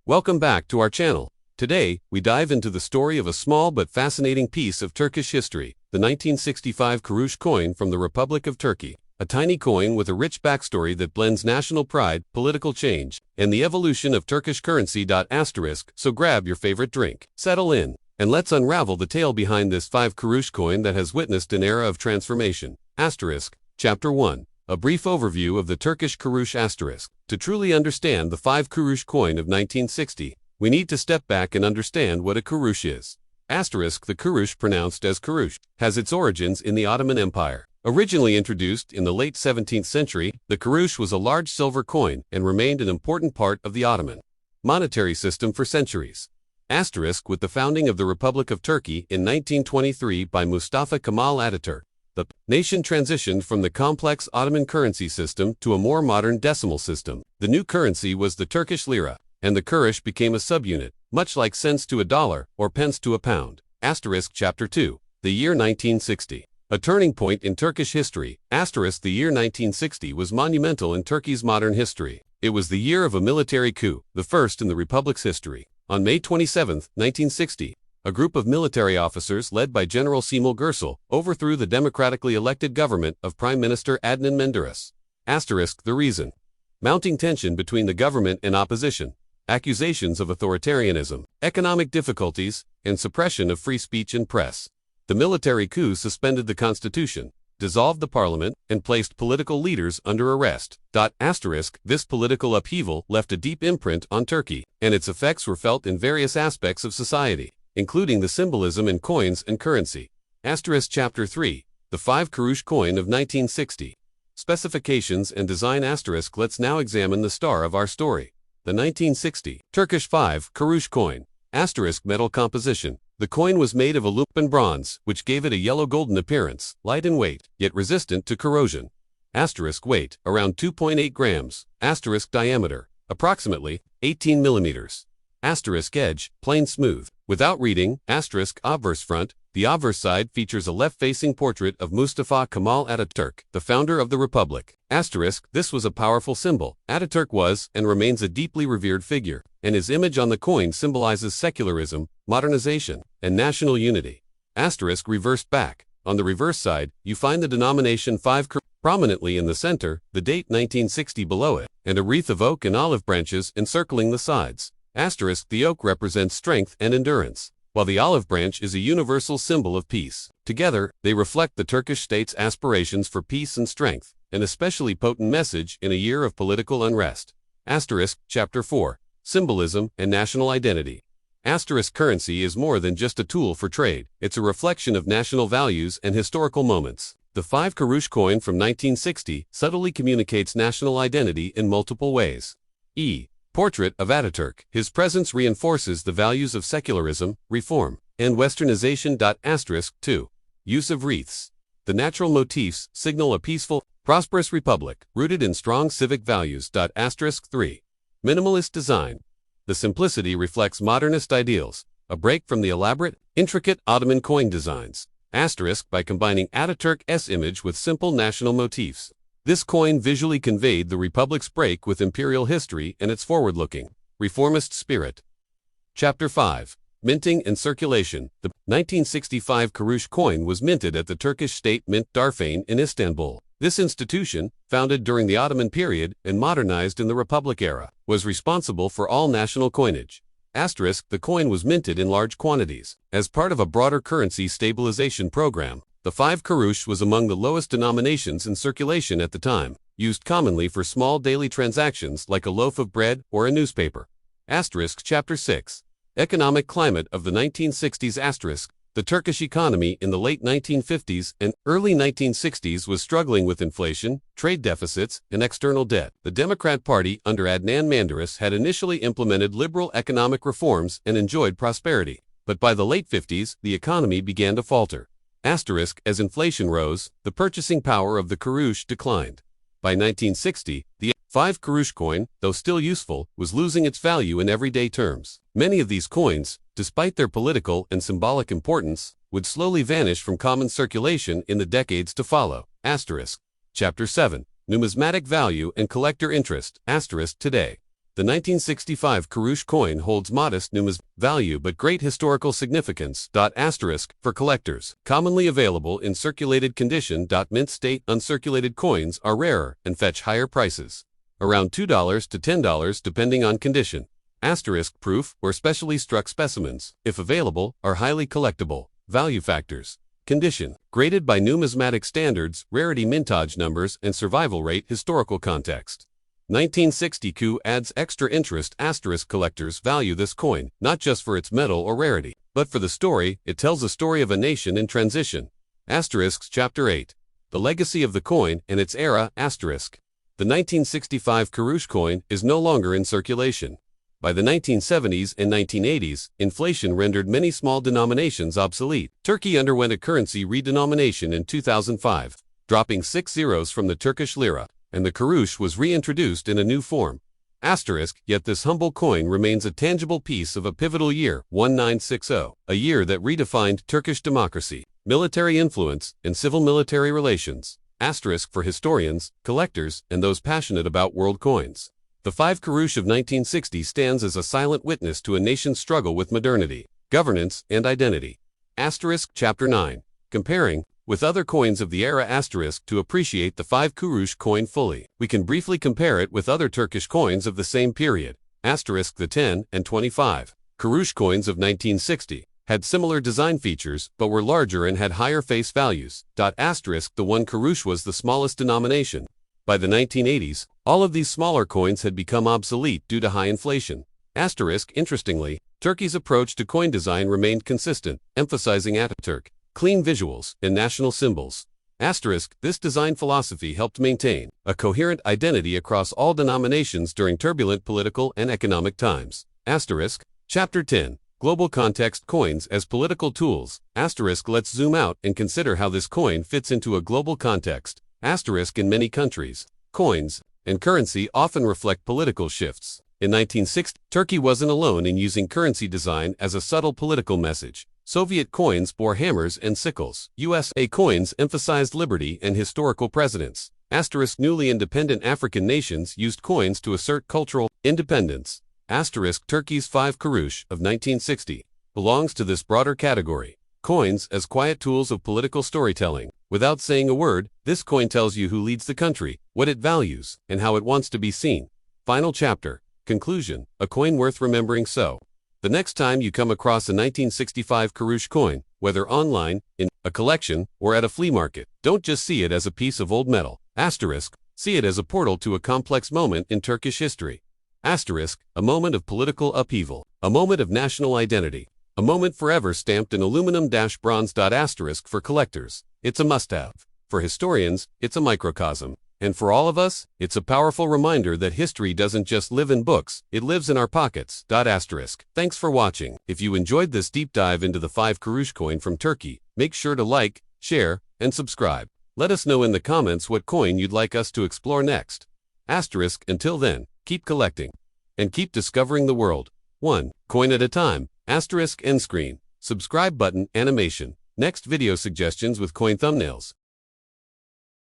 Welcome back to our channel. Today, we dive into the story of a small but fascinating piece of Turkish history, the 1965 kurush coin from the Republic of Turkey. A tiny coin with a rich backstory that blends national pride, political change, and the evolution of Turkish currency. So grab your favorite drink, settle in, and let's unravel the tale behind this 5 kurush coin that has witnessed an era of transformation. Chapter 1. A brief overview of the Turkish kurush. To truly understand the 5 kurush coin of 1960, we need to step back and understand what a kurush is. The kurush, pronounced as kurush, has its origins in the Ottoman Empire. Originally introduced in the late 17th century, the kurush was a large silver coin and remained an important part of the Ottoman monetary system for centuries. With the founding of the Republic of Turkey in 1923 by Mustafa Kemal Ataturk, the nation transitioned from the complex Ottoman currency system to a more modern decimal system. The new currency was the Turkish lira, and the kurush became a subunit, much like cents to a dollar or pence to a pound. Chapter 2. The year 1960. A turning point in Turkish history. The year 1960 was monumental in Turkey's modern history. It was the year of a military coup, the first in the Republic's history. On May 27, 1960, a group of military officers led by General Cemal Gürsel overthrew the democratically elected government of Prime Minister Adnan Menderes. The reason: mounting tension between the government and opposition, accusations of authoritarianism, economic difficulties, and suppression of free speech and press. The military coup suspended the constitution, dissolved the parliament, and placed political leaders under arrest. This political upheaval left a deep imprint on Turkey, and its effects were felt in various aspects of society, including the symbolism in coins and currency. Chapter 3. The 5 kurush coin of 1960. Specifications and design. Let's now examine the star of our story, the 1960 Turkish 5 kurush coin. Metal composition. The coin was made of aluminum bronze, which gave it a yellow-golden appearance, light in weight, yet resistant to corrosion. Weight, around 2.8 grams. Diameter, approximately 18 millimeters. Edge, plain smooth, without reading. Obverse front. The obverse side features a left-facing portrait of Mustafa Kemal Ataturk, the founder of the Republic. This was a powerful symbol. Ataturk was and remains a deeply revered figure, and his image on the coin symbolizes secularism, modernization, and national unity. Reversed back. On the reverse side, you find the denomination 5 prominently in the center, the date 1960 below it, and a wreath of oak and olive branches encircling the sides. The oak represents strength and endurance, while the olive branch is a universal symbol of peace. Together, they reflect the Turkish state's aspirations for peace and strength, an especially potent message in a year of political unrest. Chapter 4. Symbolism and national identity. Currency is more than just a tool for trade, it's a reflection of national values and historical moments. The 5 kurush coin from 1960 subtly communicates national identity in multiple ways. Portrait of Ataturk. His presence reinforces the values of secularism, reform, and westernization. 2. Use of wreaths. The natural motifs signal a peaceful, prosperous republic, rooted in strong civic values. 3. Minimalist design. The simplicity reflects modernist ideals, a break from the elaborate, intricate Ottoman coin designs. By combining Ataturk's image with simple national motifs, this coin visually conveyed the Republic's break with imperial history and its forward-looking, reformist spirit. Chapter 5. Minting and circulation. The 1965 kurush coin was minted at the Turkish State Mint Darphane in Istanbul. This institution, founded during the Ottoman period and modernized in the Republic era, was responsible for all national coinage. The coin was minted in large quantities. As part of a broader currency stabilization program, the 5 kurush was among the lowest denominations in circulation at the time, used commonly for small daily transactions like a loaf of bread or a newspaper. Chapter 6. Economic climate of the 1960s. The Turkish economy in the late 1950s and early 1960s was struggling with inflation, trade deficits, and external debt. The Democrat Party under Adnan Menderes had initially implemented liberal economic reforms and enjoyed prosperity. But by the late 50s, the economy began to falter. As inflation rose, the purchasing power of the kurush declined. By 1960, the 5 kurush coin, though still useful, was losing its value in everyday terms. Many of these coins, despite their political and symbolic importance, would slowly vanish from common circulation in the decades to follow. Chapter 7. Numismatic value and collector interest. Today, The 1965 kurush coin holds modest numismatic value but great historical significance. Asterisk for collectors. Commonly available in circulated condition. Mint state uncirculated coins are rarer and fetch higher prices. Around $2 to $10 depending on condition. Asterisk proof or specially struck specimens, if available, are highly collectible. Value factors. Condition. Graded by numismatic standards, rarity, mintage numbers, and survival rate. Historical context. 1960 coup adds extra interest. Asterisk collectors value this coin, not just for its metal or rarity, but for the story. It tells a story of a nation in transition. Asterisks Chapter 8. The legacy of the coin and its era. Asterisk. The 1965 kurush coin is no longer in circulation. By the 1970s and 1980s, inflation rendered many small denominations obsolete. Turkey underwent a currency redenomination in 2005, dropping 6 zeros from the Turkish lira, and the kurush was reintroduced in a new form. Asterisk, yet this humble coin remains a tangible piece of a pivotal year, 1960, a year that redefined Turkish democracy, military influence, and civil-military relations. Asterisk for historians, collectors, and those passionate about world coins. The 5 kurush of 1960 stands as a silent witness to a nation's struggle with modernity, governance, and identity. Asterisk Chapter 9. Comparing with other coins of the era. Asterisk to appreciate the 5 kurush coin fully, we can briefly compare it with other Turkish coins of the same period. Asterisk the 10 and 25 kurush coins of 1960 had similar design features but were larger and had higher face values. Asterisk the 1 kurush was the smallest denomination. By the 1980s, all of these smaller coins had become obsolete due to high inflation. Asterisk interestingly, Turkey's approach to coin design remained consistent, emphasizing Ataturk, clean visuals, and national symbols. Asterisk, this design philosophy helped maintain a coherent identity across all denominations during turbulent political and economic times. Asterisk, Chapter 10. Global context. Coins as political tools. Asterisk, let's zoom out and consider how this coin fits into a global context. Asterisk, in many countries, coins and currency often reflect political shifts. In 1960, Turkey wasn't alone in using currency design as a subtle political message. Soviet coins bore hammers and sickles. USA coins emphasized liberty and historical precedents. Asterisk, newly independent African nations used coins to assert cultural independence. Asterisk, Turkey's 5 kurush of 1960 belongs to this broader category. Coins as quiet tools of political storytelling. Without saying a word, this coin tells you who leads the country, what it values, and how it wants to be seen. Final chapter. Conclusion. A coin worth remembering. So, the next time you come across a 1965 kurush coin, whether online, in a collection, or at a flea market, don't just see it as a piece of old metal. Asterisk, see it as a portal to a complex moment in Turkish history. Asterisk, a moment of political upheaval, a moment of national identity, a moment forever stamped in aluminum-bronze. Asterisk for collectors, it's a must-have. For historians, it's a microcosm. And for all of us, it's a powerful reminder that history doesn't just live in books, it lives in our pockets. Asterisk. Thanks for watching. If you enjoyed this deep dive into the 5 kurush coin from Turkey, make sure to like, share, and subscribe. Let us know in the comments what coin you'd like us to explore next. Asterisk. Until then, keep collecting and keep discovering the world, one coin at a time. Asterisk end screen. Subscribe button animation. Next video suggestions with coin thumbnails.